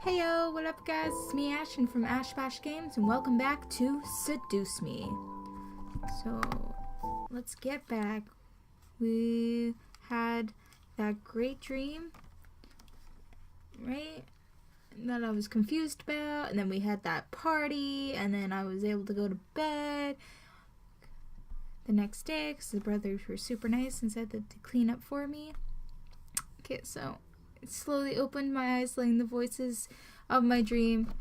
Heyo, what up guys? It's me Ashton from Ash Bash Games and welcome back to Seduce Me. So, let's get back. We had that great dream, right? That I was confused about, and then we had that party, and then I was able to go to bed the next day because the brothers were super nice and said that to clean up for me. Okay, so slowly opened my eyes, letting the voices of my dream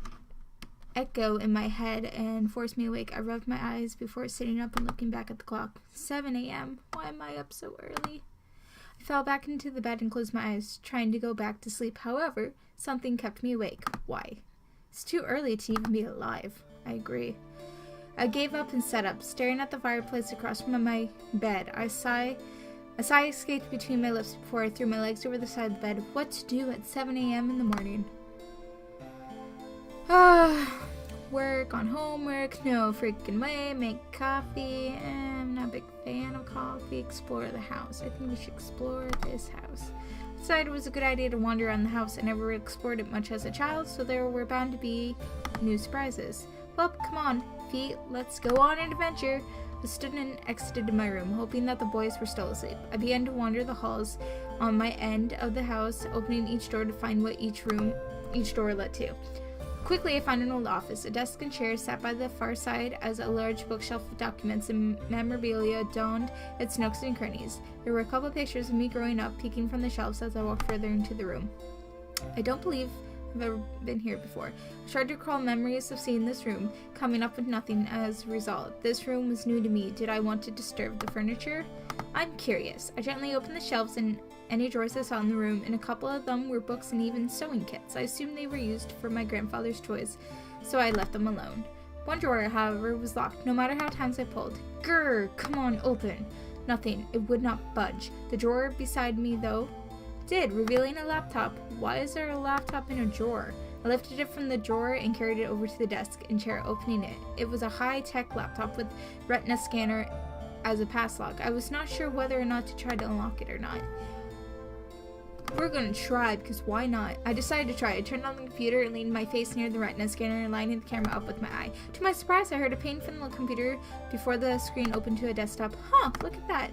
echo in my head and forced me awake. I rubbed my eyes before sitting up and looking back at the clock. 7 a.m. Why am I up so early? I fell back into the bed and closed my eyes, trying to go back to sleep. However, something kept me awake. Why? It's too early to even be alive. I agree. I gave up and sat up, staring at the fireplace across from my bed. A sigh escaped between my lips before I threw my legs over the side of the bed. What to do at 7 a.m. in the morning? Work on homework, no freaking way, make coffee. I'm not a big fan of coffee. Explore the house. I think we should explore this house. I decided it was a good idea to wander around the house. I never explored it much as a child, so there were bound to be new surprises. Well, come on, feet, let's go on an adventure. I stood and exited my room, hoping that the boys were still asleep. I began to wander the halls on my end of the house, opening each door to find what each door led to. Quickly, I found an old office. A desk and chair sat by the far side as a large bookshelf of documents and memorabilia adorned its nooks and crannies. There were a couple of pictures of me growing up peeking from the shelves as I walked further into the room. I don't believe I've ever been here before. I tried to recall memories of seeing this room, coming up with nothing as a result. This room was new to me. Did I want to disturb the furniture? I'm curious. I gently opened the shelves and any drawers I saw in the room, and a couple of them were books and even sewing kits. I assumed they were used for my grandfather's toys, so I left them alone. One drawer, however, was locked, no matter how many times I pulled. Grr! Come on, open! Nothing. It would not budge. The drawer beside me, though, did, revealing a laptop. Why is there a laptop in a drawer? I lifted it from the drawer and carried it over to the desk and chair, opening it. It was a high-tech laptop with retina scanner as a pass lock. I was not sure whether or not to try to unlock it or not. We're gonna try, because why not? I decided to try. I turned on the computer and leaned my face near the retina scanner, lining the camera up with my eye. To my surprise, I heard a ping from the computer before the screen opened to a desktop. Huh, look at that.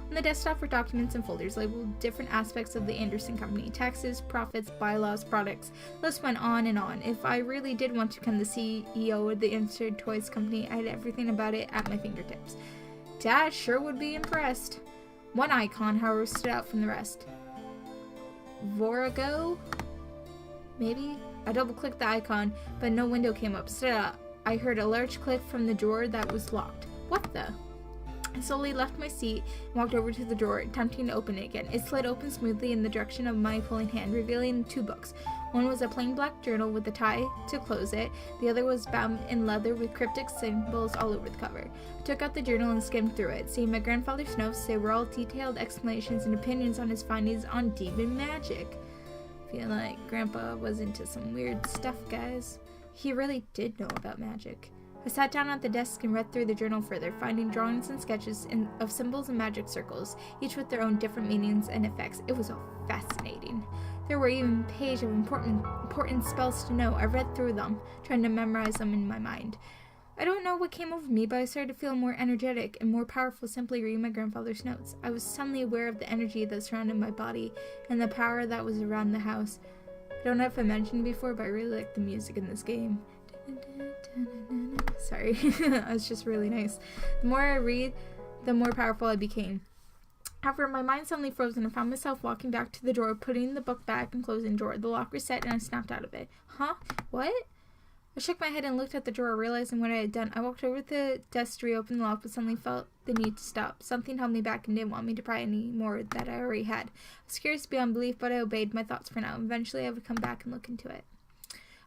On the desktop were documents and folders labeled different aspects of the Anderson Company. Taxes, profits, bylaws, products. The list went on and on. If I really did want to become the CEO of the Anderson Toys Company, I had everything about it at my fingertips. Dad sure would be impressed. One icon, however, stood out from the rest. Vorago? Maybe? I double-clicked the icon, but no window came up. Instead, I heard a large click from the drawer that was locked. What the? I slowly left my seat and walked over to the drawer, attempting to open it again. It slid open smoothly in the direction of my pulling hand, revealing two books. One was a plain black journal with a tie to close it. The other was bound in leather with cryptic symbols all over the cover. I took out the journal and skimmed through it. Seeing my grandfather's notes, they were all detailed explanations and opinions on his findings on demon magic. I feel like Grandpa was into some weird stuff, guys. He really did know about magic. I sat down at the desk and read through the journal further, finding drawings and sketches of symbols and magic circles, each with their own different meanings and effects. It was all fascinating. There were even pages of important spells to know. I read through them, trying to memorize them in my mind. I don't know what came over me, but I started to feel more energetic and more powerful simply reading my grandfather's notes. I was suddenly aware of the energy that surrounded my body and the power that was around the house. I don't know if I mentioned before, but I really like the music in this game. Sorry, it's just really nice. The more I read, the more powerful I became. However, my mind suddenly froze and I found myself walking back to the drawer, putting the book back and closing the drawer. The lock reset and I snapped out of it. Huh? What? I shook my head and looked at the drawer, realizing what I had done. I walked over to the desk to reopen the lock, but suddenly felt the need to stop. Something held me back and didn't want me to pry any more that I already had. I was curious beyond belief, but I obeyed my thoughts for now. Eventually, I would come back and look into it.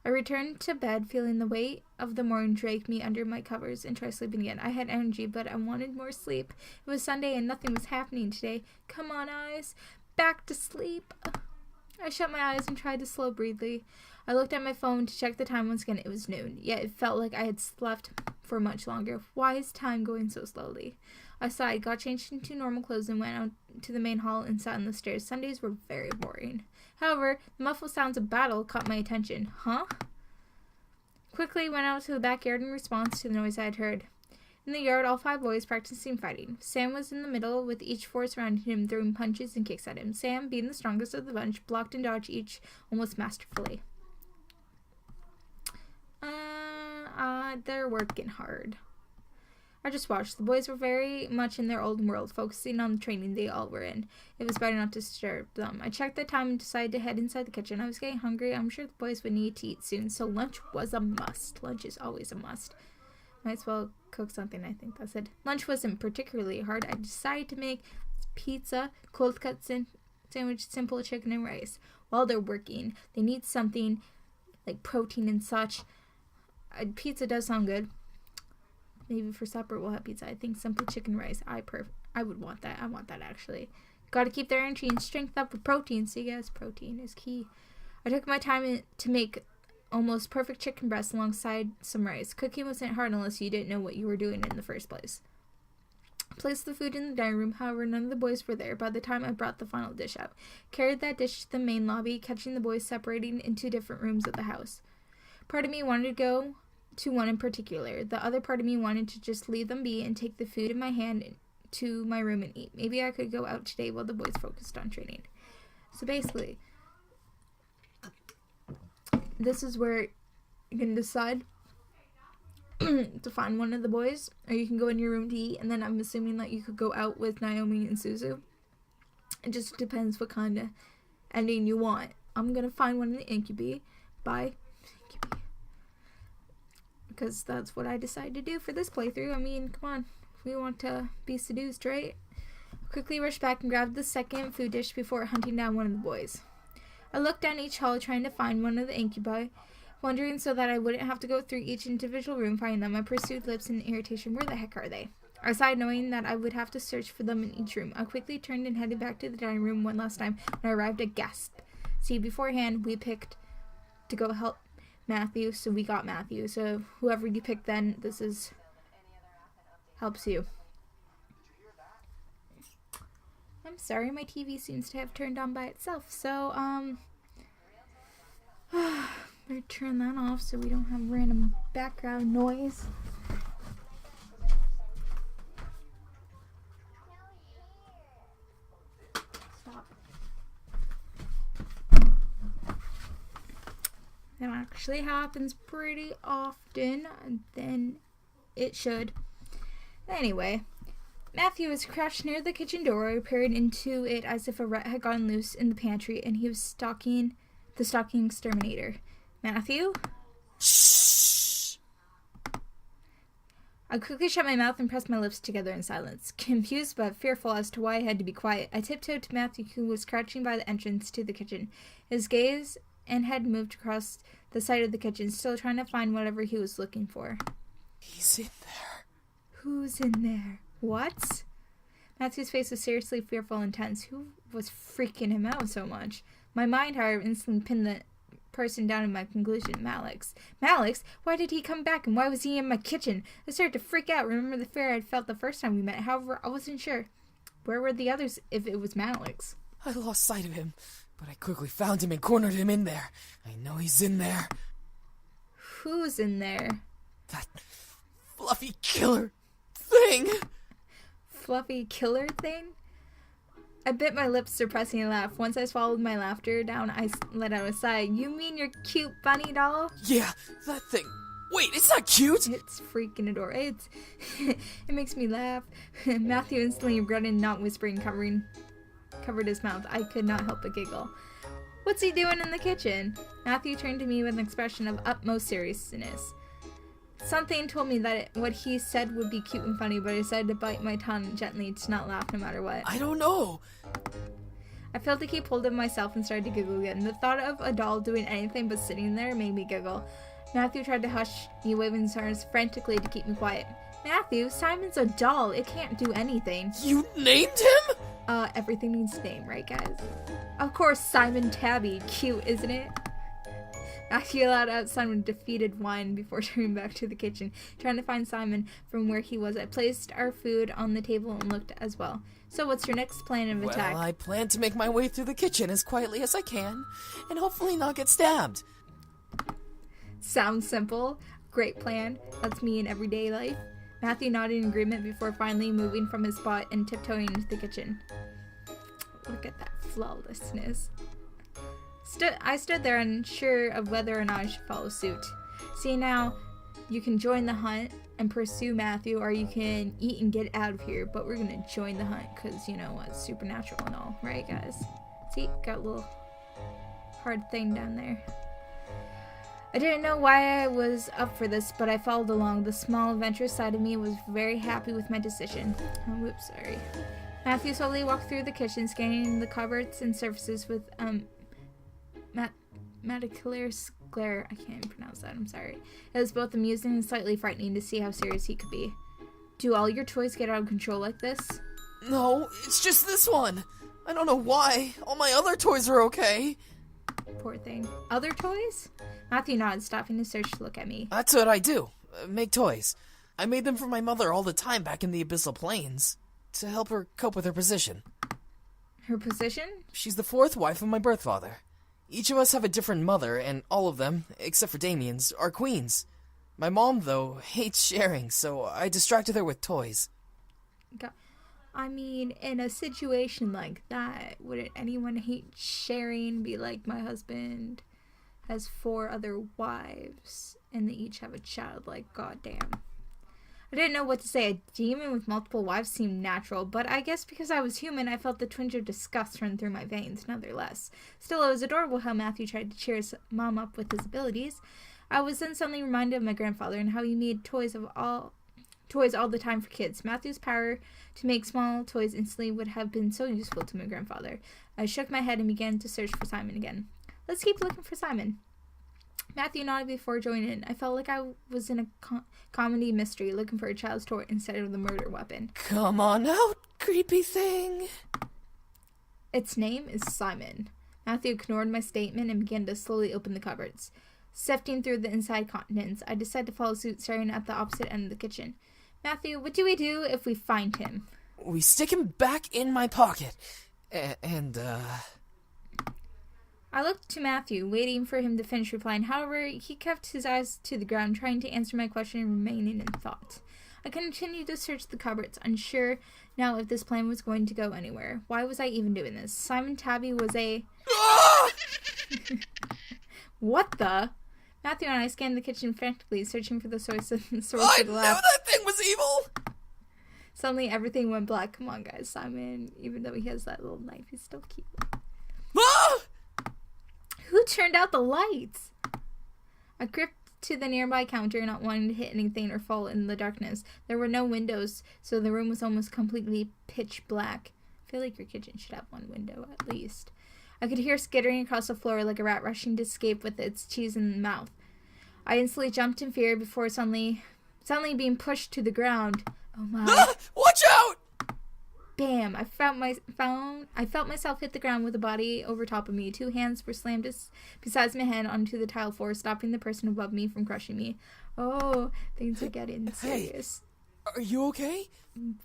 I returned to bed, feeling the weight of the morning drag me under my covers and tried sleeping again. I had energy, but I wanted more sleep. It was Sunday and nothing was happening today. Come on, eyes. Back to sleep. I shut my eyes and tried to slow breathly. I looked at my phone to check the time once again. It was noon, yet it felt like I had slept for much longer. Why is time going so slowly? I sighed, got changed into normal clothes, and went out to the main hall and sat on the stairs. Sundays were very boring. However, the muffled sounds of battle caught my attention. Huh? Quickly went out to the backyard in response to the noise I had heard. In the yard, all 5 boys practicing fighting. Sam was in the middle, with each 4 surrounding him, throwing punches and kicks at him. Sam, being the strongest of the bunch, blocked and dodged each almost masterfully. They're working hard. I just watched. The boys were very much in their old world, focusing on the training they all were in. It was better not to disturb them. I checked the time and decided to head inside the kitchen. I was getting hungry. I'm sure the boys would need to eat soon, so lunch was a must. Lunch is always a must. Might as well cook something, I think that's it. Lunch wasn't particularly hard. I decided to make pizza, cold cut sandwich, simple chicken and rice. While they're working, they need something like protein and such. Pizza does sound good. Maybe for supper we'll have pizza. I think simple chicken rice. I would want that. I want that actually. Got to keep their energy and strength up with protein. So yes, protein is key. I took my time to make almost perfect chicken breast alongside some rice. Cooking wasn't hard unless you didn't know what you were doing in the first place. Placed the food in the dining room. However, none of the boys were there by the time I brought the final dish out. Carried that dish to the main lobby, catching the boys separating into different rooms of the house. Part of me wanted to go to one in particular. The other part of me wanted to just leave them be and take the food in my hand to my room and eat. Maybe I could go out today while the boys focused on training. So basically, this is where you can decide to find one of the boys, or you can go in your room to eat, and then I'm assuming that you could go out with Naomi and Suzu. It just depends what kind of ending you want. I'm gonna find one in the incubi by incubi, because that's what I decided to do for this playthrough. I mean, come on, we want to be seduced, right? Quickly rushed back and grabbed the second food dish before hunting down one of the boys. I looked down each hall trying to find one of the incubi, wondering so that I wouldn't have to go through each individual room finding them. I pursued lips in irritation. Where the heck are they? I sighed, knowing that I would have to search for them in each room. I quickly turned and headed back to the dining room one last time, and I arrived at gasp. See, beforehand, we picked to go help Mathew, so we got Mathew. So whoever you pick then, this is helps you. I'm sorry, my TV seems to have turned on by itself, so, better turn that off so we don't have random background noise. Stop. That actually happens pretty often, than it should. Anyway, Mathew was crouched near the kitchen door. I peered into it as if a rat had gotten loose in the pantry, and he was stalking the stalking exterminator. Mathew? Shh! I quickly shut my mouth and pressed my lips together in silence. Confused but fearful as to why I had to be quiet, I tiptoed to Mathew, who was crouching by the entrance to the kitchen. His gaze and head moved across the side of the kitchen, still trying to find whatever he was looking for. He's in there. Who's in there? What? Mathew's face was seriously fearful and tense. Who was freaking him out so much? My mind, however, instantly pinned the person down in my conclusion. Malix. Malix? Why did he come back, and why was he in my kitchen? I started to freak out. Remember the fear I'd felt the first time we met. However, I wasn't sure. Where were the others if it was Malix? I lost sight of him, but I quickly found him and cornered him in there. I know he's in there. Who's in there? That fluffy killer thing. Fluffy killer thing? I bit my lips, suppressing a laugh. Once I swallowed my laughter down, I let out a sigh. You mean your cute bunny doll? Yeah, that thing. Wait, it's not cute! It's freaking adorable. It makes me laugh. Mathew instantly regretted not whispering, covered his mouth. I could not help but giggle. What's he doing in the kitchen? Mathew turned to me with an expression of utmost seriousness. Something told me that what he said would be cute and funny, but I decided to bite my tongue gently to not laugh no matter what. I don't know. I failed to keep hold of myself and started to giggle again. The thought of a doll doing anything but sitting there made me giggle. Mathew tried to hush me, waving his arms frantically to keep me quiet. Mathew, Simon's a doll. It can't do anything. You named him? Everything needs a name, right, guys? Of course, Simon Tabby. Cute, isn't it? Mathew allowed out Simon defeated whine before turning back to the kitchen, trying to find Simon from where he was. I placed our food on the table and looked as well. So what's your next plan of attack? Well, I plan to make my way through the kitchen as quietly as I can, and hopefully not get stabbed. Sounds simple. Great plan. That's me in everyday life. Mathew nodded in agreement before finally moving from his spot and tiptoeing into the kitchen. Look at that flawlessness. I stood there unsure of whether or not I should follow suit. See, now, you can join the hunt and pursue Mathew, or you can eat and get out of here, but we're gonna join the hunt, because, you know what, supernatural and all, right, guys? See, got a little hard thing down there. I didn't know why I was up for this, but I followed along. The small, adventurous side of me was very happy with my decision. Oh, whoops, sorry. Mathew slowly walked through the kitchen, scanning the cupboards and surfaces with, Maticularis glare. I can't even pronounce that, I'm sorry. It was both amusing and slightly frightening to see how serious he could be. Do all your toys get out of control like this? No, it's just this one. I don't know why. All my other toys are okay. Poor thing. Other toys? Mathew nodded, stopping his search to look at me. That's what I do. Make toys. I made them for my mother all the time back in the Abyssal Plains, to help her cope with her position. Her position? She's the fourth wife of my birth father. Each of us have a different mother, and all of them, except for Damien's, are queens. My mom, though, hates sharing, so I distracted her with toys. I mean, in a situation like that, wouldn't anyone hate sharing? Be like, my husband has 4 other wives, and they each have a child. Like, goddamn. I didn't know what to say. A demon with multiple wives seemed natural, but I guess because I was human, I felt the twinge of disgust run through my veins, nonetheless. Still, it was adorable how Mathew tried to cheer his mom up with his abilities. I was then suddenly reminded of my grandfather and how he made toys all the time for kids. Mathew's power to make small toys instantly would have been so useful to my grandfather. I shook my head and began to search for Simon again. Let's keep looking for Simon. Mathew nodded before joining in. I felt like I was in a comedy mystery looking for a child's toy instead of the murder weapon. Come on out, creepy thing. Its name is Simon. Mathew ignored my statement and began to slowly open the cupboards. Sifting through the inside contents, I decided to follow suit, staring at the opposite end of the kitchen. Mathew, what do we do if we find him? We stick him back in my pocket. I looked to Mathew, waiting for him to finish replying. However, he kept his eyes to the ground, trying to answer my question and remaining in thought. I continued to search the cupboards, unsure now if this plan was going to go anywhere. Why was I even doing this? Simon Tabby was a... What the? Mathew and I scanned the kitchen frantically, searching for the source of the laugh. I knew that thing was evil! Suddenly, everything went black. Come on, guys. Simon, even though he has that little knife, he's still cute. Ah! Who turned out the lights? I gripped to the nearby counter, not wanting to hit anything or fall in the darkness. There were no windows, so the room was almost completely pitch black. I feel like your kitchen should have one window, at least. I could hear skittering across the floor like a rat rushing to escape with its cheese in the mouth. I instantly jumped in fear before suddenly being pushed to the ground. Oh my. Ah! Watch out! Bam! I felt myself hit the ground with a body over top of me. 2 hands were slammed beside my head onto the tile floor, stopping the person above me from crushing me. Oh, things are getting serious. Hey, are you okay?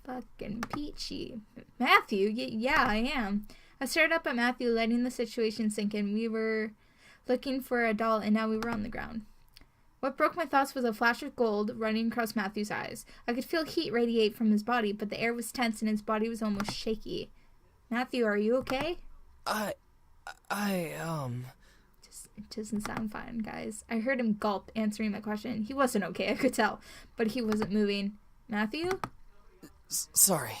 Fucking peachy. Mathew? Yeah, I am. I stared up at Mathew, letting the situation sink in. We were looking for a doll, and now we were on the ground. What broke my thoughts was a flash of gold running across Mathew's eyes. I could feel heat radiate from his body, but the air was tense and his body was almost shaky. Mathew, are you okay? It doesn't sound fine, guys. I heard him gulp, answering my question. He wasn't okay, I could tell, but he wasn't moving. Mathew? Sorry.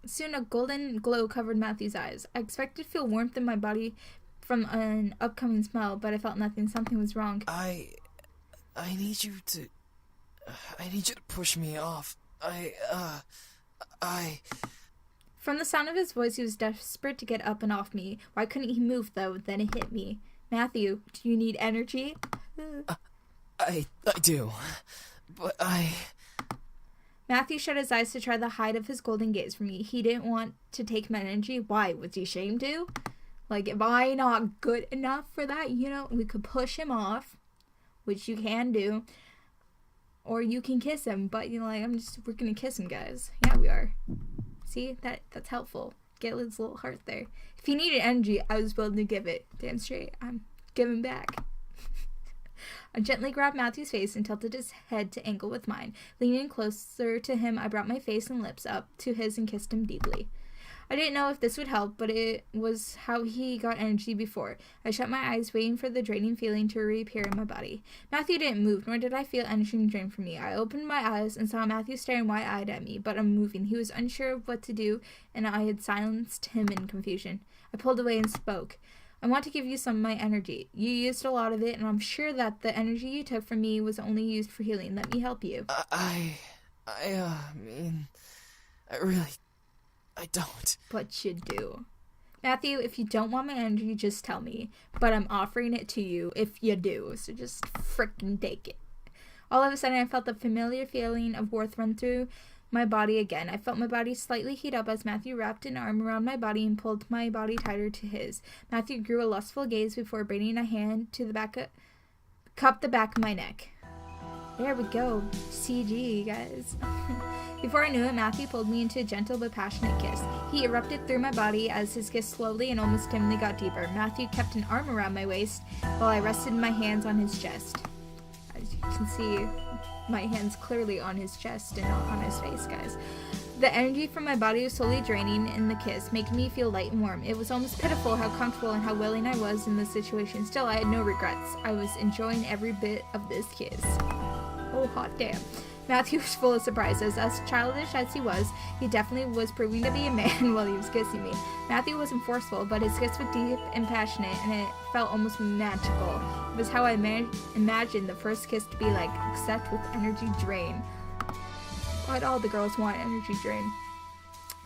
Soon a golden glow covered Mathew's eyes. I expected to feel warmth in my body from an upcoming smell, but I felt nothing. Something was wrong. I need you to push me off. From the sound of his voice, he was desperate to get up and off me. Why couldn't he move, though? Then it hit me. Mathew, do you need energy? I do. But Mathew shut his eyes to try the hide of his golden gaze from me. He didn't want to take my energy. Why? Was he ashamed to? Like, am I not good enough for that? You know, we could push him off, which you can do. Or you can kiss him, but, you know, like, we're gonna kiss him, guys. Yeah, we are. See? That's helpful. Get his little heart there. If he needed energy, I was willing to give it. Damn straight. I'm giving back. I gently grabbed Matthew's face and tilted his head to angle with mine. Leaning closer to him, I brought my face and lips up to his and kissed him deeply. I didn't know if this would help, but it was how he got energy before. I shut my eyes, waiting for the draining feeling to reappear in my body. Mathew didn't move, nor did I feel anything drain from me. I opened my eyes and saw Mathew staring wide-eyed at me, but unmoving. He was unsure of what to do, and I had silenced him in confusion. I pulled away and spoke. I want to give you some of my energy. You used a lot of it, and I'm sure that the energy you took from me was only used for healing. Let me help you. I don't. But you do. Mathew, if you don't want my energy, just tell me. But I'm offering it to you if you do, so just frickin' take it. All of a sudden, I felt the familiar feeling of warmth run through my body again. I felt my body slightly heat up as Mathew wrapped an arm around my body and pulled my body tighter to his. Mathew grew a lustful gaze before bringing a hand to cup the back of my neck. There we go. CG, guys. Before I knew it, Mathew pulled me into a gentle but passionate kiss. He erupted through my body as his kiss slowly and almost timidly got deeper. Mathew kept an arm around my waist while I rested my hands on his chest. As you can see, my hands clearly on his chest and not on his face, guys. The energy from my body was slowly draining in the kiss, making me feel light and warm. It was almost pitiful how comfortable and how willing I was in this situation. Still, I had no regrets. I was enjoying every bit of this kiss. Oh, hot damn. Mathew was full of surprises. As childish as he was, he definitely was proving to be a man while he was kissing me. Mathew wasn't forceful, but his kiss was deep and passionate, and it felt almost magical. It was how I imagined the first kiss to be like, except with energy drain. Why'd all the girls want energy drain?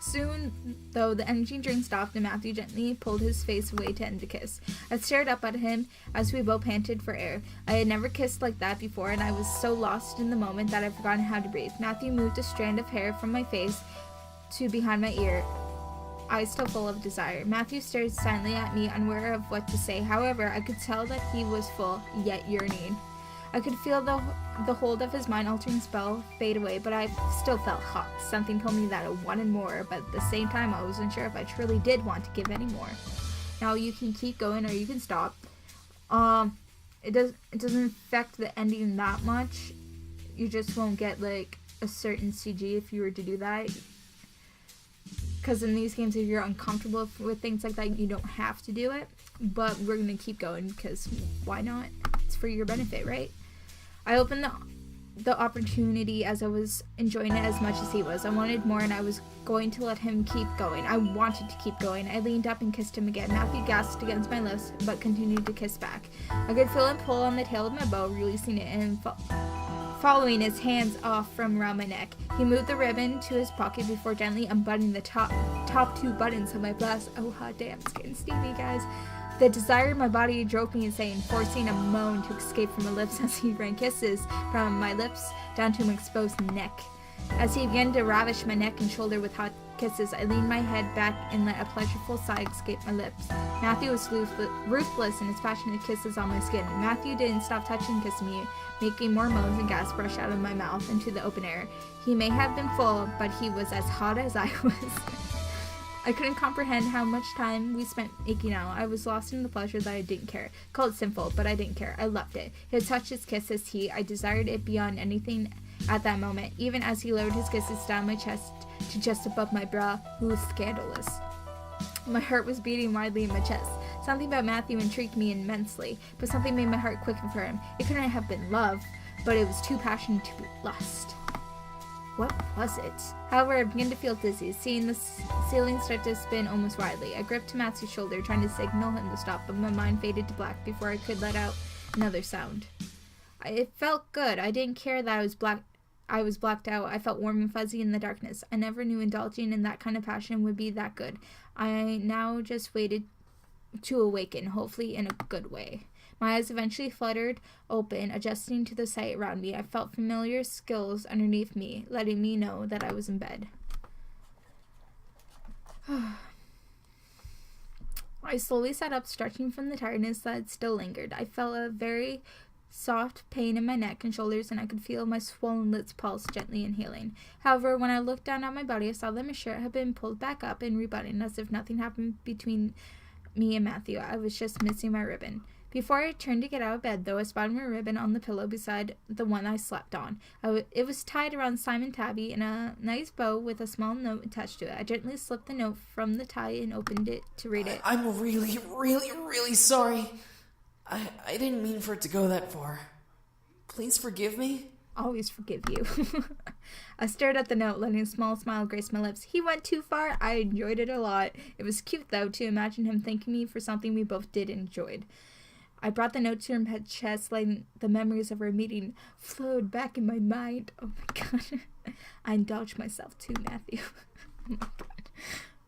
Soon, though, the energy drain stopped and Mathew gently pulled his face away to end the kiss. I stared up at him as we both panted for air. I had never kissed like that before, and I was so lost in the moment that I'd forgotten how to breathe. Mathew moved a strand of hair from my face to behind my ear, eyes still full of desire. Mathew stared silently at me, unaware of what to say. However, I could tell that he was full, yet yearning. I could feel the hold of his mind-altering spell fade away, but I still felt hot. Something told me that I wanted more, but at the same time, I wasn't sure if I truly did want to give any more. Now, you can keep going or you can stop. It doesn't affect the ending that much. You just won't get, like, a certain CG if you were to do that. Because in these games, if you're uncomfortable with things like that, you don't have to do it. But we're going to keep going, because why not? It's for your benefit, right? I opened the opportunity as I was enjoying it as much as he was. I wanted more, and I was going to let him keep going. I wanted to keep going. I leaned up and kissed him again. Mathew gasped against my lips, but continued to kiss back. I could feel him pull on the tail of my bow, releasing it, and following his hands off from around my neck. He moved the ribbon to his pocket before gently unbuttoning the top two buttons of my blouse. Oh, hot damn, it's getting steamy, guys. The desire in my body drove me insane, forcing a moan to escape from my lips as he ran kisses from my lips down to my exposed neck. As he began to ravish my neck and shoulder with hot kisses, I leaned my head back and let a pleasureful sigh escape my lips. Mathew was ruthless in his passionate kisses on my skin. Mathew didn't stop touching and kissing me, making more moans and gasps rush out of my mouth into the open air. He may have been full, but he was as hot as I was. I couldn't comprehend how much time we spent making out. I was lost in the pleasure that I didn't care. Called it sinful, but I didn't care. I loved it. His touch, his kiss, his heat. I desired it beyond anything at that moment, even as he lowered his kisses down my chest to just above my brow. It was scandalous. My heart was beating wildly in my chest. Something about Mathew intrigued me immensely, but something made my heart quicken for him. It couldn't have been love, but it was too passionate to be lust. What was it? However, I began to feel dizzy, seeing the ceiling start to spin almost wildly. I gripped Mathew's shoulder, trying to signal him to stop, but my mind faded to black before I could let out another sound. It felt good. I didn't care that I was blacked out. I felt warm and fuzzy in the darkness. I never knew indulging in that kind of passion would be that good. I now just waited to awaken, hopefully in a good way. My eyes eventually fluttered open, adjusting to the sight around me. I felt familiar skills underneath me, letting me know that I was in bed. I slowly sat up, stretching from the tiredness that still lingered. I felt a very soft pain in my neck and shoulders, and I could feel my swollen lips pulse, gently inhaling. However, when I looked down at my body, I saw that my shirt had been pulled back up and rebuttoned as if nothing happened between me and Mathew. I was just missing my ribbon. Before I turned to get out of bed, though, I spotted my ribbon on the pillow beside the one I slept on. It was tied around Simon Tabby in a nice bow with a small note attached to it. I gently slipped the note from the tie and opened it to read it. I'm really, really, really sorry. I didn't mean for it to go that far. Please forgive me. Always forgive you. I stared at the note, letting a small smile grace my lips. He went too far. I enjoyed it a lot. It was cute, though, to imagine him thanking me for something we both did and enjoyed. I brought the note to her chest, letting the memories of our meeting flowed back in my mind. Oh my god. I indulged myself too, Mathew. Oh my god.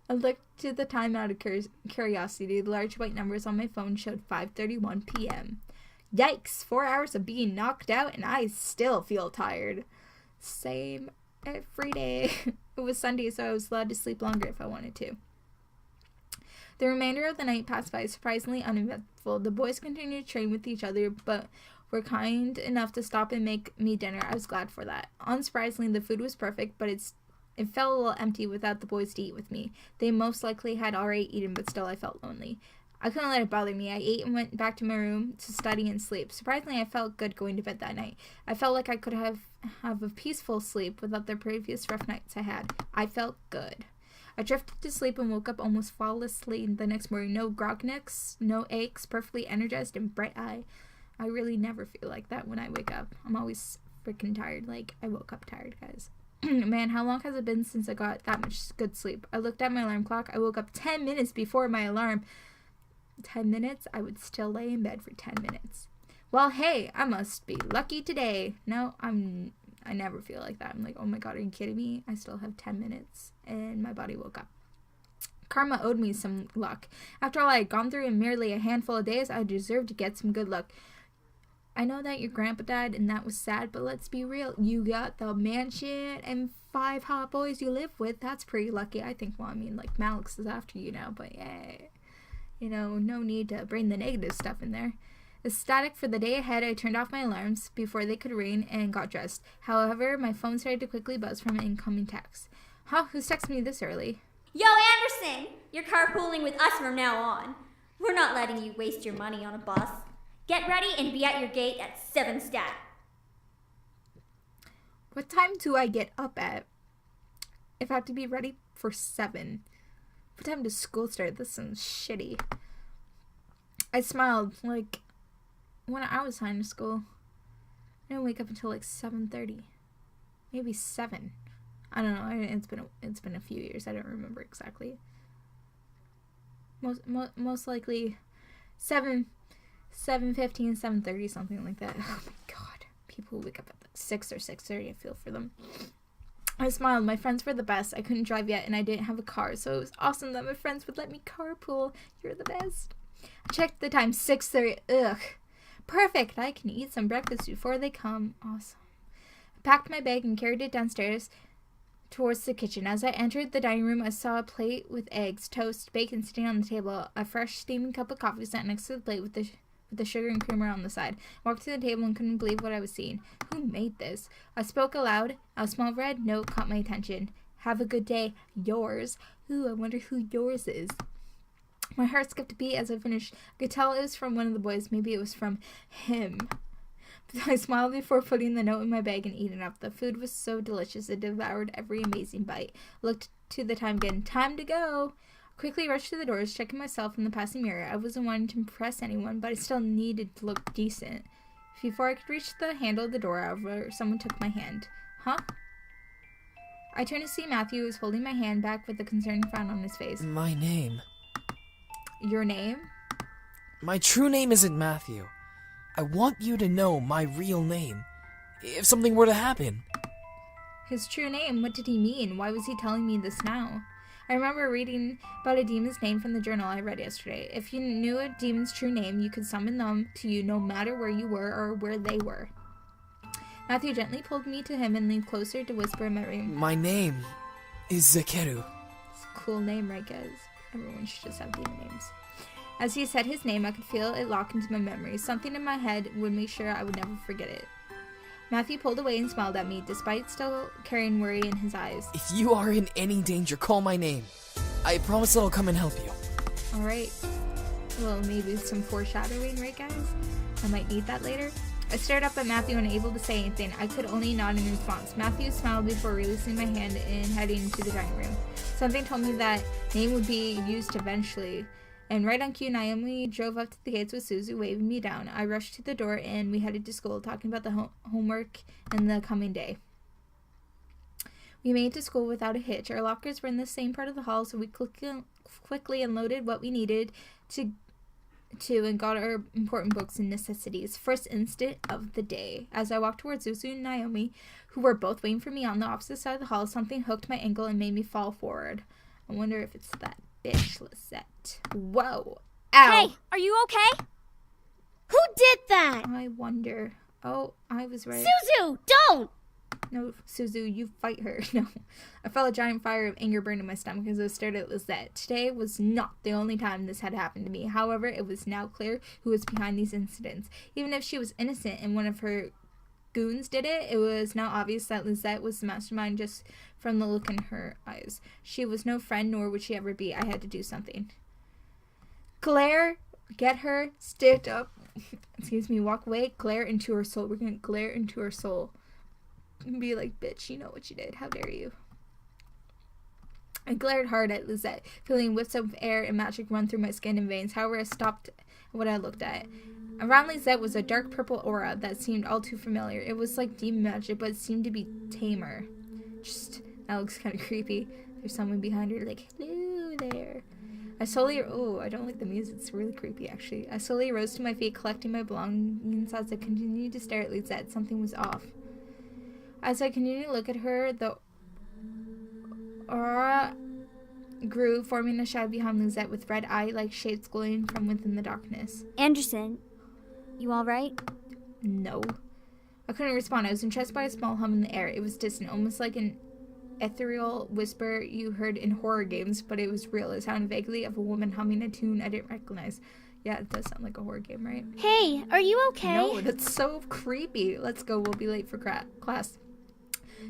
I looked to the time out of curiosity. The large white numbers on my phone showed 5:31 p.m. Yikes! 4 hours of being knocked out and I still feel tired. Same every day. It was Sunday, so I was allowed to sleep longer if I wanted to. The remainder of the night passed by surprisingly uneventful. The boys continued to train with each other, but were kind enough to stop and make me dinner. I was glad for that. Unsurprisingly, the food was perfect, but it felt a little empty without the boys to eat with me. They most likely had already eaten, but still I felt lonely. I couldn't let it bother me. I ate and went back to my room to study and sleep. Surprisingly, I felt good going to bed that night. I felt like I could have a peaceful sleep without the previous rough nights I had. I felt good. I drifted to sleep and woke up almost flawlessly the next morning. No grogness, no aches, perfectly energized and bright-eyed. I really never feel like that when I wake up. I'm always freaking tired. Like, I woke up tired, guys. Man, how long has it been since I got that much good sleep? I looked at my alarm clock. I woke up 10 minutes before my alarm. 10 minutes? I would still lay in bed for 10 minutes. Well, hey, I must be lucky today. No, I never feel like that. I'm like, oh my god, are you kidding me? I still have 10 minutes and my body woke up. Karma owed me some luck. After all I had gone through in merely a handful of days, I deserved to get some good luck. I know that your grandpa died and that was sad, but let's be real. You got the mansion and 5 hot boys you live with. That's pretty lucky, I think. Well, I mean, like, Malix is after you now, but yeah. You know, no need to bring the negative stuff in there. Ecstatic for the day ahead, I turned off my alarms before they could ring and got dressed. However, my phone started to quickly buzz from an incoming text. Huh? Who's texting me this early? Yo, Anderson! You're carpooling with us from now on. We're not letting you waste your money on a bus. Get ready and be at your gate at 7 stat. What time do I get up at? If I have to be ready for 7. What time does school start? This sounds shitty. I smiled, like, when I was in school, I didn't wake up until like 7:30, maybe 7. I don't know. It's been a few years. I don't remember exactly. Most likely 7:15, 7:30, something like that. Oh my god, people who wake up at like 6 or 6:30. I feel for them. I smiled. My friends were the best. I couldn't drive yet, and I didn't have a car, so it was awesome that my friends would let me carpool. You're the best. I checked the time. 6:30. Ugh. Perfect. I can eat some breakfast before they come. Awesome. I packed my bag and carried it downstairs towards the kitchen. As I entered the dining room, I saw a plate with eggs, toast, bacon sitting on the table. A fresh steaming cup of coffee sat next to the plate with the sugar and creamer on the side. I walked to the table and couldn't believe what I was seeing. Who made this? I spoke aloud. A small red note caught my attention. Have a good day. Yours. Ooh, I wonder who yours is. My heart skipped a beat as I finished. I could tell it was from one of the boys. Maybe it was from him. But I smiled before putting the note in my bag and eating it up. The food was so delicious. I devoured every amazing bite. Looked to the time again. Time to go. I quickly rushed to the doors, checking myself in the passing mirror. I wasn't wanting to impress anyone, but I still needed to look decent. Before I could reach the handle of the door, however, someone took my hand. Huh? I turned to see Mathew, who was holding my hand back with a concerned frown on his face. My name. Your name? My true name isn't Mathew. I want you to know my real name. If something were to happen. His true name? What did he mean? Why was he telling me this now? I remember reading about a demon's name from the journal I read yesterday. If you knew a demon's true name, you could summon them to you no matter where you were or where they were. Mathew gently pulled me to him and leaned closer to whisper in my room. My name is Zekeru. It's a cool name, right, guys? Everyone should just have demon names. As he said his name, I could feel it lock into my memory. Something in my head would make sure I would never forget it. Mathew pulled away and smiled at me, despite still carrying worry in his eyes. If you are in any danger, call my name. I promise that I'll come and help you. Alright. Well, maybe some foreshadowing, right, guys? I might need that later. I stared up at Mathew, unable to say anything. I could only nod in response. Mathew smiled before releasing my hand and heading to the dining room. Something told me that name would be used eventually. And right on cue, Naomi drove up to the gates with Suzu, waving me down. I rushed to the door and we headed to school, talking about the homework and the coming day. We made it to school without a hitch. Our lockers were in the same part of the hall, so we quickly unloaded what we needed to and got our important books and necessities. First instant of the day. As I walked towards Suzu and Naomi, who were both waiting for me on the opposite side of the hall, something hooked my ankle and made me fall forward. I wonder if it's that bitch Lisette. Whoa. Ow. Hey, are you okay? Who did that? I wonder. Oh, I was right. Suzu, don't! No, Suzu, you fight her. No. I felt a giant fire of anger burn in my stomach as I stared at Lisette. Today was not the only time this had happened to me. However, it was now clear who was behind these incidents. Even if she was innocent and one of her goons did it, it was now obvious that Lisette was the mastermind just from the look in her eyes. She was no friend, nor would she ever be. I had to do something. Glare, get her, stand up, walk away, glare into her soul. We're gonna glare into her soul. And be like, bitch, you know what you did. How dare you? I glared hard at Lisette, feeling whiffs of air and magic run through my skin and veins. However, I stopped at what I looked at. Around Lisette was a dark purple aura that seemed all too familiar. It was like demon magic, but it seemed to be tamer. That looks kind of creepy. There's someone behind her like, hello there. I don't like the music. It's really creepy, actually. I slowly rose to my feet, collecting my belongings as I continued to stare at Lisette. Something was off. As I continued to look at her, the aura grew, forming a shadow behind Lisette with red eye-like shapes glowing from within the darkness. Anderson, you alright? No. I couldn't respond. I was entranced by a small hum in the air. It was distant, almost like an ethereal whisper you heard in horror games, but it was real. It sounded vaguely of a woman humming a tune I didn't recognize. Yeah, it does sound like a horror game, right? Hey, are you okay? No, that's so creepy. Let's go. We'll be late for class.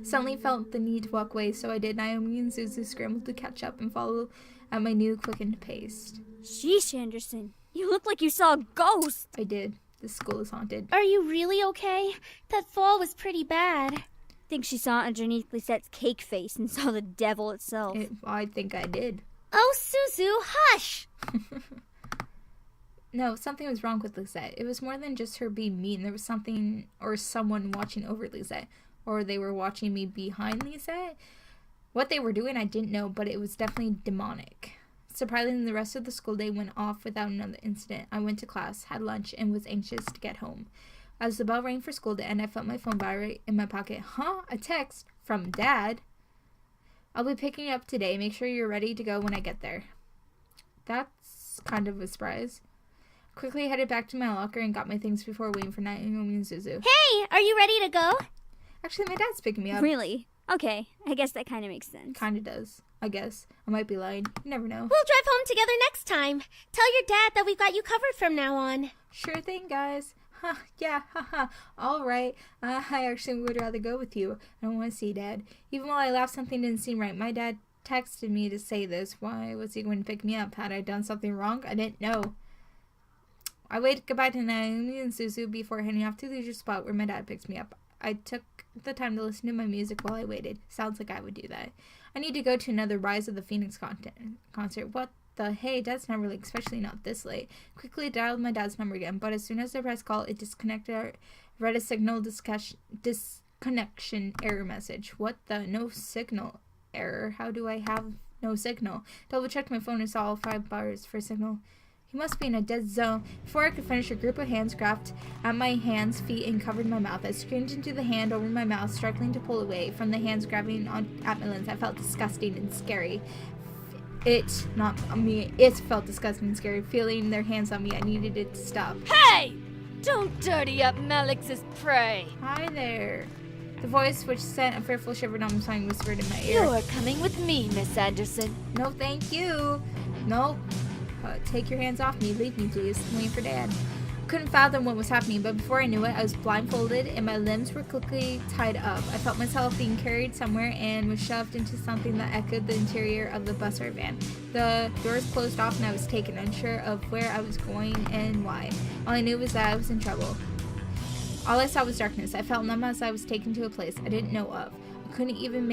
Suddenly felt the need to walk away, so I did. Naomi and Suzu scrambled to catch up and follow at my new quickened pace. Sheesh, Anderson. You look like you saw a ghost. I did. This school is haunted. Are you really okay? That fall was pretty bad. Think she saw underneath Lisette's cake face and saw the devil itself. I think I did. Oh, Suzu, hush! No, something was wrong with Lisette. It was more than just her being mean. There was something or someone watching over Lisette. Or they were watching me behind Lisette. What they were doing, I didn't know, but it was definitely demonic. Surprisingly, the rest of the school day went off without another incident. I went to class, had lunch, and was anxious to get home. As the bell rang for school to end, I felt my phone vibrate in my pocket. Huh? A text? From Dad? I'll be picking you up today. Make sure you're ready to go when I get there. That's kind of a surprise. Quickly headed back to my locker and got my things before waiting for Naomi and Suzu. Hey, are you ready to go? Actually, my dad's picking me up. Really? Okay, I guess that kind of makes sense. Kinda does, I guess. I might be lying. You never know. We'll drive home together next time. Tell your dad that we've got you covered from now on. Sure thing, guys. Huh, yeah, haha. All right. I actually would rather go with you. I don't want to see Dad. Even while I laughed, something didn't seem right. My dad texted me to say this. Why was he going to pick me up? Had I done something wrong? I didn't know. I waved goodbye to Naomi and Suzu before heading off to the leisure spot where my dad picks me up. I took the time to listen to my music while I waited. Sounds like I would do that. I need to go to another Rise of the Phoenix concert. What the hey, Dad's number, like, especially not this late. Quickly dialed my dad's number again, but as soon as I pressed call, it disconnected. I read a signal disconnection error message. What the? No signal error? How do I have no signal? Double checked my phone and saw all 5 bars for signal. He must be in a dead zone. Before I could finish, a group of hands grabbed at my hands, feet, and covered my mouth. I screamed into the hand over my mouth, struggling to pull away from the hands grabbing at my lips. I felt disgusting and scary. It felt disgusting and scary. Feeling their hands on me, I needed it to stop. Hey! Don't dirty up Malix's prey. Hi there. The voice, which sent a fearful shiver down my spine, whispered in my ear. You're coming with me, Miss Anderson. No, thank you. No. Take your hands off me. Leave me, please. I'm waiting for Dad. Couldn't fathom what was happening, but before I knew it, I was blindfolded and my limbs were quickly tied up. I felt myself being carried somewhere and was shoved into something that echoed the interior of the bus or van. The doors closed off and I was taken, unsure of where I was going and why. All I knew was that I was in trouble. All I saw was darkness. I felt numb as I was taken to a place I didn't know of. I couldn't even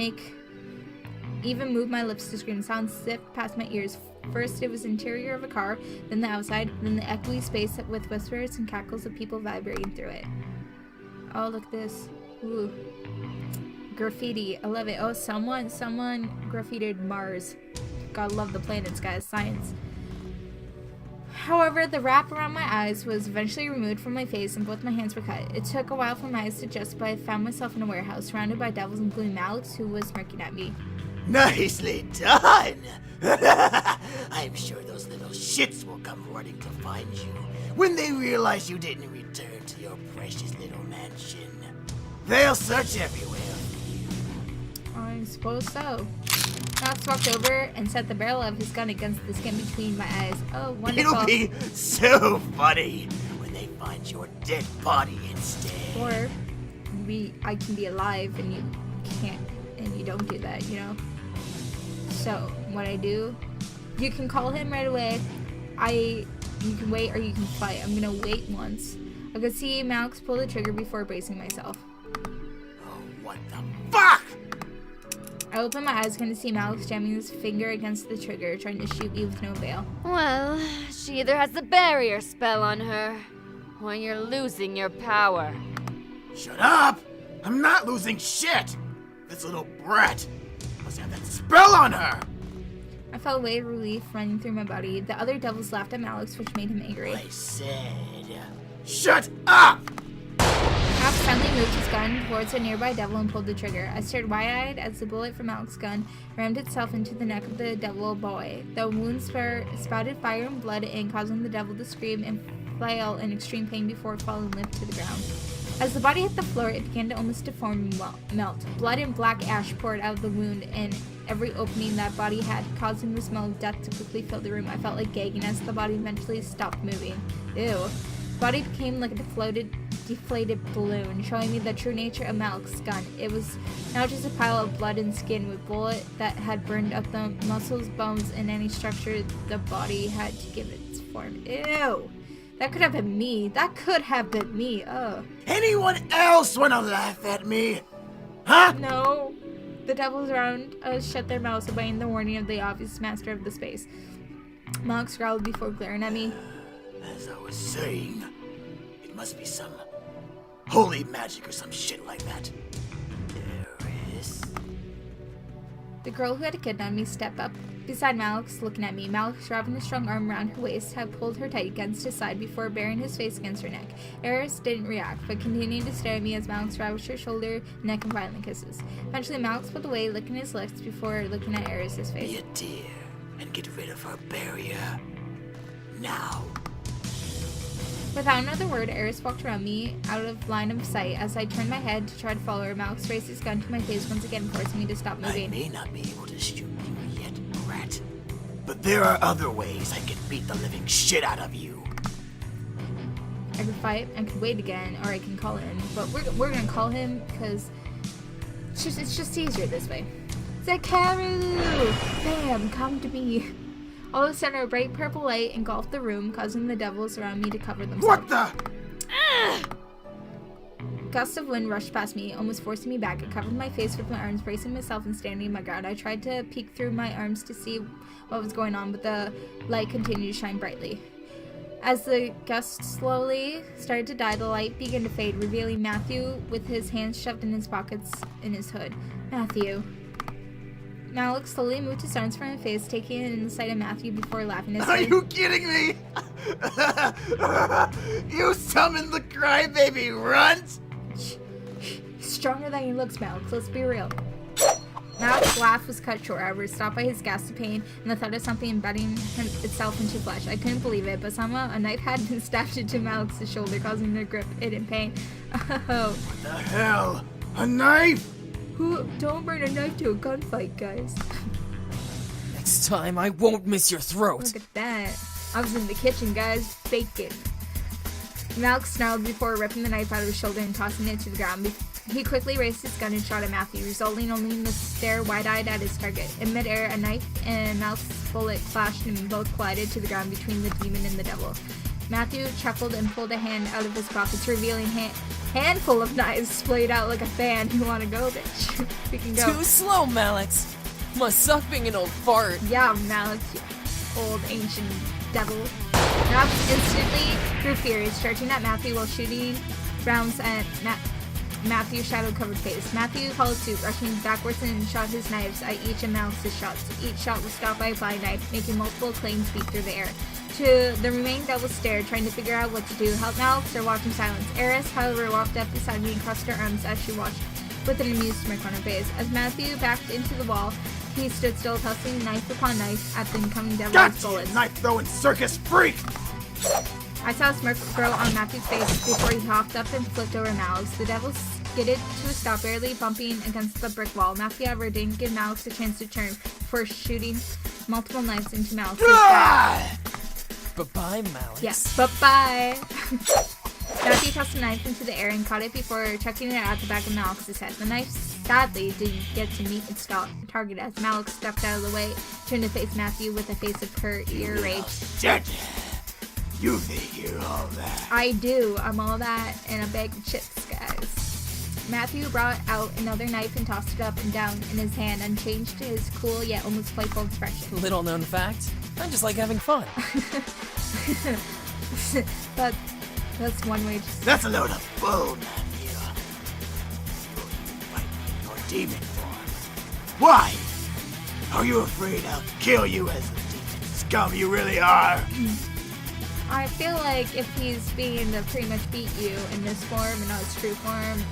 move my lips to scream. Sounds zipped past my ears. First it was the interior of a car, then the outside, then the echoey space with whispers and cackles of people vibrating through it. Oh, look at this. Ooh. Graffiti. I love it. Oh, someone graffitied Mars. God love the planets, guys. Science. However, the wrap around my eyes was eventually removed from my face and both my hands were cut. It took a while for my eyes to adjust, but I found myself in a warehouse surrounded by devils, including Malix, who was smirking at me. Nicely done! I'm sure those little shits will come running to find you when they realize you didn't return to your precious little mansion. They'll search everywhere for you. I suppose so. Max walked over and set the barrel of his gun against the skin between my eyes. Oh, wonderful. It'll be so funny when they find your dead body instead. Or I can be alive and you can't, and you don't do that, you know? So, what I do, you can call him right away. You can wait or you can fight. I'm gonna wait once. I could see Malix pull the trigger before bracing myself. Oh, what the fuck? I opened my eyes, going to see Malix jamming his finger against the trigger, trying to shoot me with no avail. Well, she either has the barrier spell on her, or you're losing your power. Shut up! I'm not losing shit! This little brat must have that spell on her! I felt a wave of relief running through my body. The other devils laughed at Malix, which made him angry. I said, shut up! Max finally moved his gun towards a nearby devil and pulled the trigger. I stared wide-eyed as the bullet from Malix's gun rammed itself into the neck of the devil boy. The wound spouted fire and blood in, causing the devil to scream and flail in extreme pain before falling limp to the ground. As the body hit the floor, it began to almost deform and melt. Blood and black ash poured out of the wound and every opening that body had, causing the smell of death to quickly fill the room. I felt like gagging as the body eventually stopped moving. Ew. The body became like a deflated balloon, showing me the true nature of Malix's gun. It was now just a pile of blood and skin with bullet that had burned up the muscles, bones, and any structure the body had to give its form. Ew! That could have been me. That could have been me. Ugh. Anyone else wanna laugh at me? Huh? No. The devils around us shut their mouths, obeying the warning of the obvious master of the space. Malix growled before glaring at me. As I was saying, it must be some holy magic or some shit like that. There is. The girl who had kidnapped me stepped up beside Malix, looking at me. Malix, wrapping his strong arm around her waist, had pulled her tight against his side before burying his face against her neck. Eris didn't react, but continued to stare at me as Malix ravished her shoulder, neck, and violent kisses. Eventually, Malix pulled away, licking his lips before looking at Eris's face. Be a dear and get rid of her barrier. Now. Without another word, Eris walked around me, out of line of sight. As I turned my head to try to follow her, Malix raised his gun to my face once again, forcing me to stop moving. I may not be able to shoot you yet, brat, but there are other ways I can beat the living shit out of you. I could fight, I could wait again, or I can call him. But we're gonna call him because it's just easier this way. Zakaru! Bam! Come to me. All of a sudden, a bright purple light engulfed the room, causing the devils around me to cover themselves. What the? Gusts of wind rushed past me, almost forcing me back. I covered my face with my arms, bracing myself and standing my ground. I tried to peek through my arms to see what was going on, but the light continued to shine brightly. As the gusts slowly started to die, the light began to fade, revealing Mathew with his hands shoved in his pockets in his hood. Mathew. Malix slowly moved his arms from my face, taking it in the sight of Mathew before laughing his Are you kidding me? You summoned the crybaby runt? Stronger than he looks, Malix. Let's be real. Malix's laugh was cut short. I was stopped by his ghastly pain and the thought of something embedding itself into flesh. I couldn't believe it, but somehow a knife had been stabbed into Malix's shoulder, causing him to grip it in pain. Oh. What the hell? A knife? Don't bring a knife to a gunfight, guys. Next time, I won't miss your throat. Look at that. I was in the kitchen, guys, baking. Malix snarled before ripping the knife out of his shoulder and tossing it to the ground. He quickly raised his gun and shot at Mathew, resulting only in to stare wide-eyed at his target. In midair, a knife and Malix's bullet clashed and both collided to the ground between the demon and the devil. Mathew chuckled and pulled a hand out of his pockets, revealing handful of knives splayed out like a fan. You wanna go, bitch? We can go. Too slow, Malix. Must suck being an old fart. Yeah, Malix, you old ancient devil. Malix instantly grew furious, charging at Mathew while shooting rounds at Mathew's shadow-covered face. Mathew followed suit, rushing backwards and shot his knives at each of Malix's shots. Each shot was stopped by a flying knife, making multiple claims beat through the air. To the remaining devil stared, trying to figure out what to do. Help Malix or watch in silence. Eris, however, walked up beside me and crossed her arms as she watched, with an amused smirk on her face. As Mathew backed into the wall, he stood still, tossing knife upon knife at the incoming devil with bullets. Knife-throwing circus freak! I saw a smirk grow on Mathew's face before he hopped up and flipped over Malix. The devil skidded to a stop, barely bumping against the brick wall. Mathew, however, didn't give Malix a chance to turn before shooting multiple knives into Malix's back. Bye-bye, Malix. Yes, bye-bye. Mathew tossed a knife into the air and caught it before chucking it at the back of Malix's head. The knife sadly didn't get to meet its target as Malix stepped out of the way, turned to face Mathew with a face of hurt, ear rage. Dead. You think you're all that? I do. I'm all that and a bag of chips, guys. Mathew brought out another knife and tossed it up and down in his hand, unchanged to his cool yet almost playful expression. Little known fact, I just like having fun. That's one way to... That's a load of bull, Mathew. You fight your demon form. Why? Are you afraid I'll kill you as the demon scum you really are? I feel like if he's being to pretty much beat you in this form and not his true form,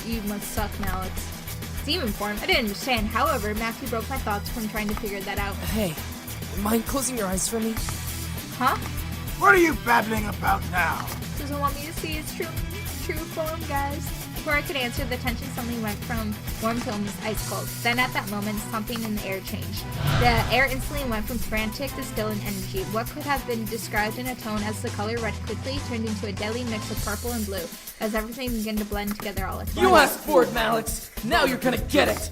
you must suck, Malix. Demon form? I didn't understand. However, Mathew broke my thoughts from trying to figure that out. Hey, mind closing your eyes for me? Huh? What are you babbling about now? Doesn't want me to see his true form, guys. Before I could answer, the tension suddenly went from warm to almost ice cold. Then at that moment, something in the air changed. The air instantly went from frantic to still in energy. What could have been described in a tone as the color red quickly turned into a deadly mix of purple and blue, as everything began to blend together all at once. You asked for it, Malix! Now you're gonna get it!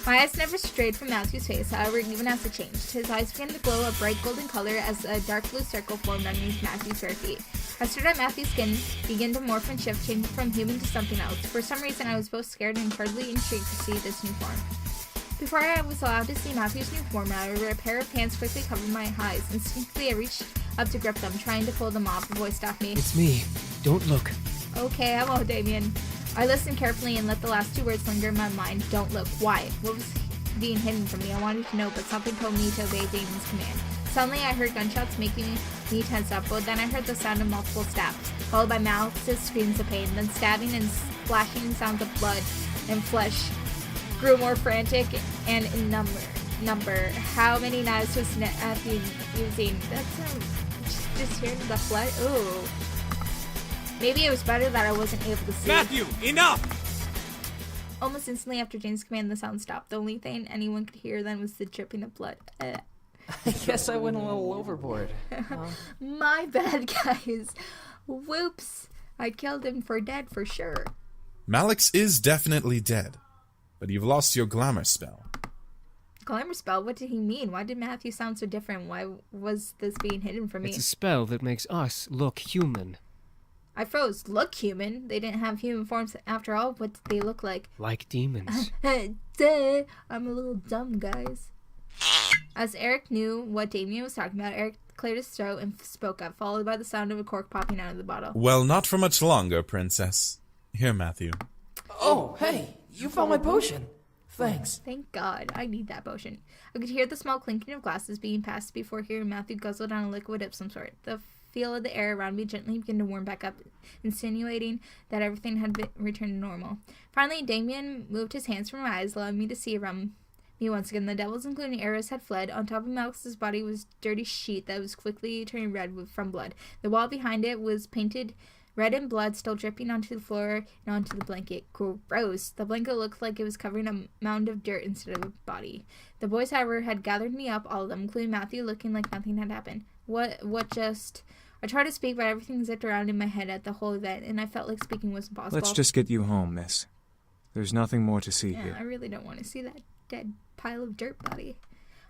My eyes never strayed from Mathew's face, however, even as it changed. His eyes began to glow a bright golden color as a dark blue circle formed underneath Mathew's bare feet. I stared at Mathew's skin begin to morph and shift, changing from human to something else. For some reason, I was both scared and incredibly intrigued to see this new form. Before I was allowed to see Mathew's new form, however, a pair of hands quickly covered my eyes. Instinctively, I reached up to grip them, trying to pull them off. A voice stopped me. It's me. Don't look. Okay, I won't, Damien. I listened carefully and let the last two words linger in my mind. Don't look. Why? What was being hidden from me? I wanted to know, but something told me to obey Damien's command. Suddenly, I heard gunshots making me tense up, but then I heard the sound of multiple stabs, followed by Malix's screams of pain, then stabbing and splashing sounds of blood and flesh grew more frantic and in number. How many knives was Mathew using? That's just hearing the blood. Ooh. Maybe it was better that I wasn't able to see. Mathew, enough! Almost instantly after Jane's command, the sound stopped. The only thing anyone could hear then was the dripping of blood. I guess I went a little overboard. My bad, guys. Whoops. I killed him for dead for sure. Malix is definitely dead, but you've lost your glamour spell. Glamour spell? What did he mean? Why did Mathew sound so different? Why was this being hidden from me? It's a spell that makes us look human. I froze. Look human? They didn't have human forms after all. What did they look like? Like demons. Duh. I'm a little dumb, guys. As Eric knew what Damien was talking about, Eric cleared his throat and spoke up, followed by the sound of a cork popping out of the bottle. Well, not for much longer, princess. Here, Mathew. Oh, hey, you found my potion. Thanks. Thank God. I need that potion. I could hear the small clinking of glasses being passed before hearing Mathew guzzle down a liquid of some sort. The feel of the air around me gently began to warm back up, insinuating that everything had returned to normal. Finally, Damien moved his hands from my eyes, allowing me to see around me once again. The devils, including Eris, had fled. On top of Malix's body was a dirty sheet that was quickly turning red from blood. The wall behind it was painted red and blood still dripping onto the floor and onto the blanket. Gross. The blanket looked like it was covering a mound of dirt instead of a body. The boys, however, had gathered me up, all of them, including Mathew, looking like nothing had happened. I tried to speak, but everything zipped around in my head at the whole event, and I felt like speaking was impossible. Let's just get you home, miss. There's nothing more to see here. I really don't want to see that dead pile of dirt body.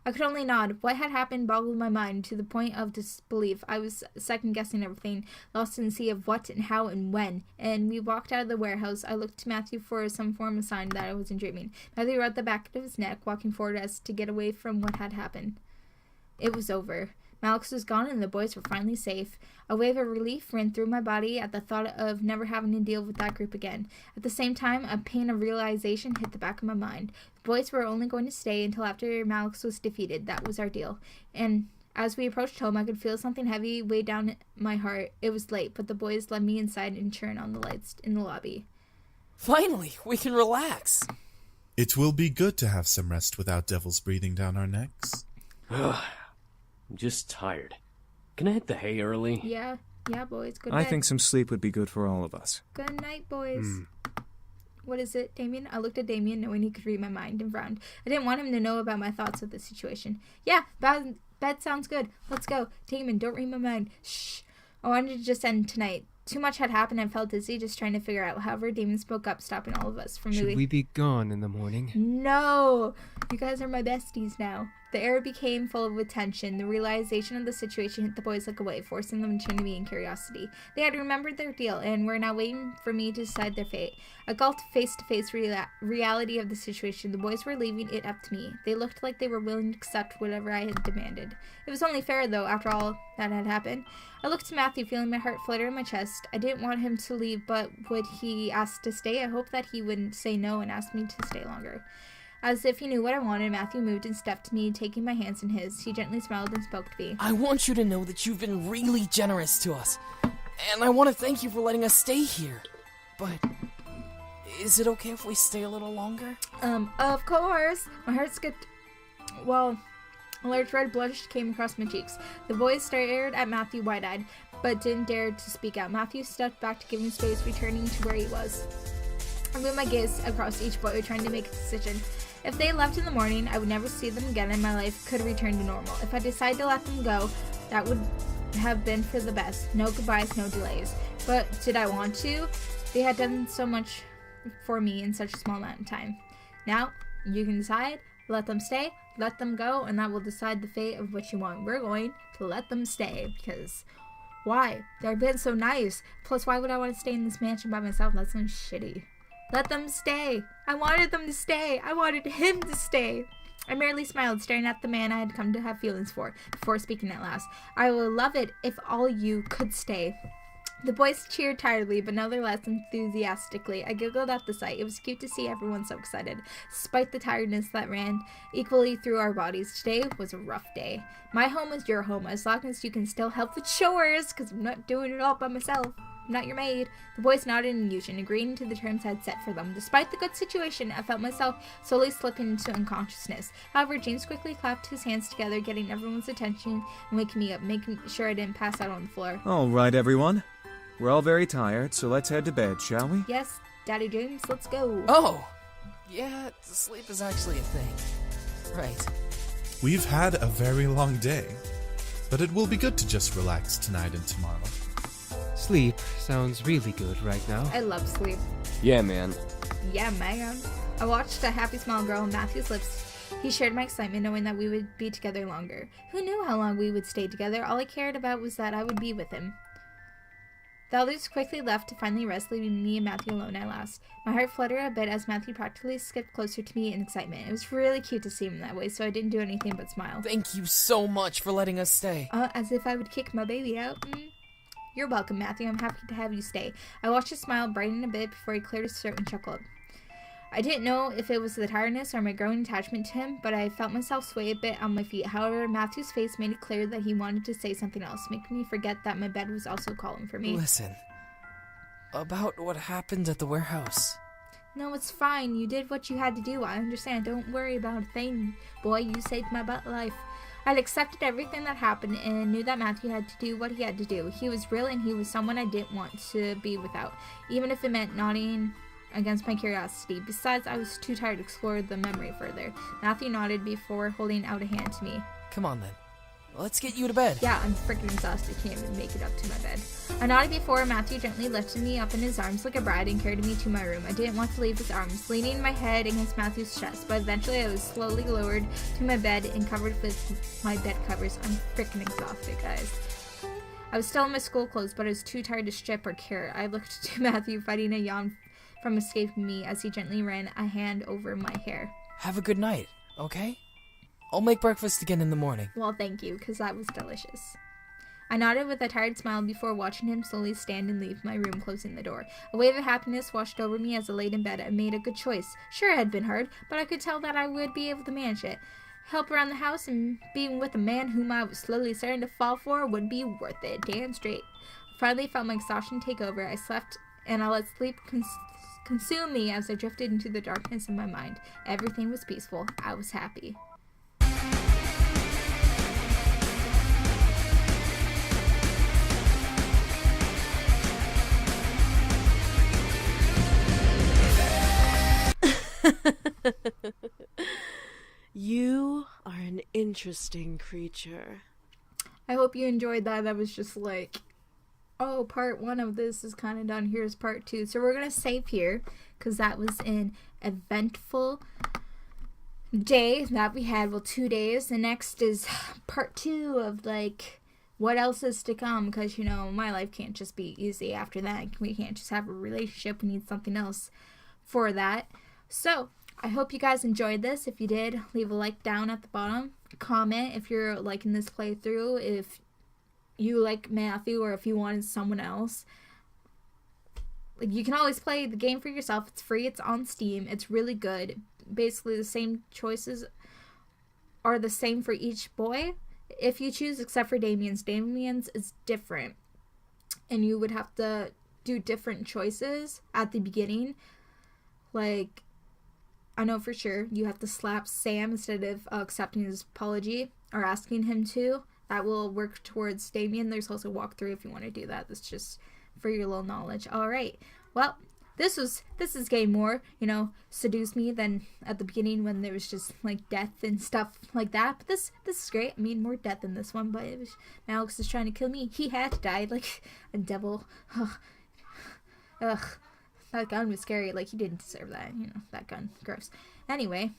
I could only nod. What had happened boggled my mind to the point of disbelief. I was second-guessing everything, lost in the sea of what and how and when. And we walked out of the warehouse. I looked to Mathew for some form of sign that I wasn't dreaming. Mathew rubbed the back of his neck, walking forward as to get away from what had happened. It was over. Malix was gone and the boys were finally safe. A wave of relief ran through my body at the thought of never having to deal with that group again. At the same time, a pain of realization hit the back of my mind. The boys were only going to stay until after Malix was defeated. That was our deal. And as we approached home, I could feel something heavy weigh down my heart. It was late, but the boys led me inside and turned on the lights in the lobby. Finally, we can relax. It will be good to have some rest without devils breathing down our necks. I'm just tired. Can I hit the hay early? Yeah, boys. Good I night. think some sleep would be good for all of us. Good night, boys. What is it, Damien? I looked at Damien, knowing he could read my mind, and frowned. I didn't want him to know about my thoughts of the situation. Yeah, bed sounds good. Let's go. Damien, don't read my mind. Shh. I wanted to just end tonight. Too much had happened and felt dizzy just trying to figure out. However, Damien spoke up, stopping all of us from moving. Should we be gone in the morning? No! You guys are my besties now. The air became full of tension. The realization of the situation hit the boys like a wave, forcing them to turn to me in curiosity. They had remembered their deal and were now waiting for me to decide their fate. I gulped face-to-face reality of the situation. The boys were leaving it up to me. They looked like they were willing to accept whatever I had demanded. It was only fair, though, after all that had happened. I looked to Mathew, feeling my heart flutter in my chest. I didn't want him to leave, but would he ask to stay? I hoped that he wouldn't say no and ask me to stay longer. As if he knew what I wanted, Mathew moved and stepped to me, taking my hands in his. He gently smiled and spoke to me. I want you to know that you've been really generous to us. And I want to thank you for letting us stay here. But is it okay if we stay a little longer? Of course. My heart skipped. Well, a large red blush came across my cheeks. The boys stared at Mathew wide-eyed, but didn't dare to speak out. Mathew stepped back to give him space, returning to where he was. I moved my gaze across each boy, trying to make a decision. If they left in the morning, I would never see them again and my life could return to normal. If I decided to let them go, that would have been for the best. No goodbyes, no delays. But did I want to? They had done so much for me in such a small amount of time. Now, you can decide. Let them stay, let them go, and that will decide the fate of what you want. We're going to let them stay, because why? They've been so nice. Plus, why would I want to stay in this mansion by myself? That sounds shitty. Let them stay. I wanted them to stay. I wanted him to stay. I merely smiled, staring at the man I had come to have feelings for, before speaking at last. I would love it if all you could stay. The boys cheered tiredly, but nevertheless enthusiastically. I giggled at the sight. It was cute to see everyone so excited, despite the tiredness that ran equally through our bodies. Today was a rough day. My home is your home, as long as you can still help with chores, because I'm not doing it all by myself. I'm not your maid. The boys nodded in unison, agreeing to the terms I had set for them. Despite the good situation, I felt myself slowly slipping into unconsciousness. However, James quickly clapped his hands together, getting everyone's attention and waking me up, making sure I didn't pass out on the floor. All right, everyone. We're all very tired, so let's head to bed, shall we? Yes, Daddy James, let's go. Oh! Yeah, sleep is actually a thing. Right. We've had a very long day, but it will be good to just relax tonight and tomorrow. Sleep sounds really good right now. I love sleep. Yeah, man. Yeah, man. I watched a happy smile grow on Matthew's lips. He shared my excitement, knowing that we would be together longer. Who knew how long we would stay together? All I cared about was that I would be with him. The others quickly left to finally rest, leaving me and Mathew alone at last. My heart fluttered a bit as Mathew practically skipped closer to me in excitement. It was really cute to see him that way, so I didn't do anything but smile. Thank you so much for letting us stay. As if I would kick my baby out. You're welcome, Mathew. I'm happy to have you stay. I watched his smile brighten a bit before he cleared his throat and chuckled. I didn't know if it was the tiredness or my growing attachment to him, but I felt myself sway a bit on my feet. However, Matthew's face made it clear that he wanted to say something else, making me forget that my bed was also calling for me. Listen, about what happened at the warehouse. No, it's fine. You did what you had to do. I understand. Don't worry about a thing, boy. You saved my butt life. I'd accepted everything that happened and knew that Mathew had to do what he had to do. He was real and he was someone I didn't want to be without, even if it meant nodding against my curiosity. Besides, I was too tired to explore the memory further. Mathew nodded before holding out a hand to me. Come on then. Let's get you to bed. Yeah, I'm freaking exhausted. Can't even make it up to my bed. I nodded before Mathew gently lifted me up in his arms like a bride and carried me to my room. I didn't want to leave his arms, leaning my head against Mathew's chest, but eventually I was slowly lowered to my bed and covered with my bed covers. I'm freaking exhausted, guys. I was still in my school clothes, but I was too tired to strip or care. I looked to Mathew, fighting a yawn from escaping me as he gently ran a hand over my hair. Have a good night, okay? I'll make breakfast again in the morning. Well, thank you, because that was delicious. I nodded with a tired smile before watching him slowly stand and leave my room, closing the door. A wave of happiness washed over me as I laid in bed. I made a good choice. Sure, it had been hard, but I could tell that I would be able to manage it. Help around the house and being with a man whom I was slowly starting to fall for would be worth it. Damn straight. Finally felt my exhaustion take over. I slept and I let sleep consume me as I drifted into the darkness in my mind. Everything was peaceful. I was happy. You are an interesting creature. I hope you enjoyed that. That was just like, oh, part 1 of this is kind of done. Here's part 2. So we're going to save here because that was an eventful day that we had. Well, 2 days. The next is part 2 of like what else is to come, because, you know, my life can't just be easy after that. We can't just have a relationship. We need something else for that. So I hope you guys enjoyed this. If you did, leave a like down at the bottom. Comment if you're liking this playthrough, if you like Mathew, or if you wanted someone else. Like, you can always play the game for yourself. It's free. It's on Steam. It's really good. Basically, the same choices are the same for each boy if you choose, except for Damien's. Damien's is different, and you would have to do different choices at the beginning. Like, I know for sure you have to slap Sam instead of accepting his apology or asking him to. That will work towards Damien. There's also a walkthrough if you want to do that. That's just for your little knowledge. Alright, well, this is getting more, you know, Seduce Me than at the beginning when there was just like death and stuff like that. But this is great. I mean, more death in this one, but it was, Malix is trying to kill me. He had to die like a devil. Ugh. That gun was scary. Like, he didn't deserve that. You know, that gun. Gross. Anyway,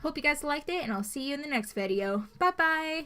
hope you guys liked it, and I'll see you in the next video. Bye-bye!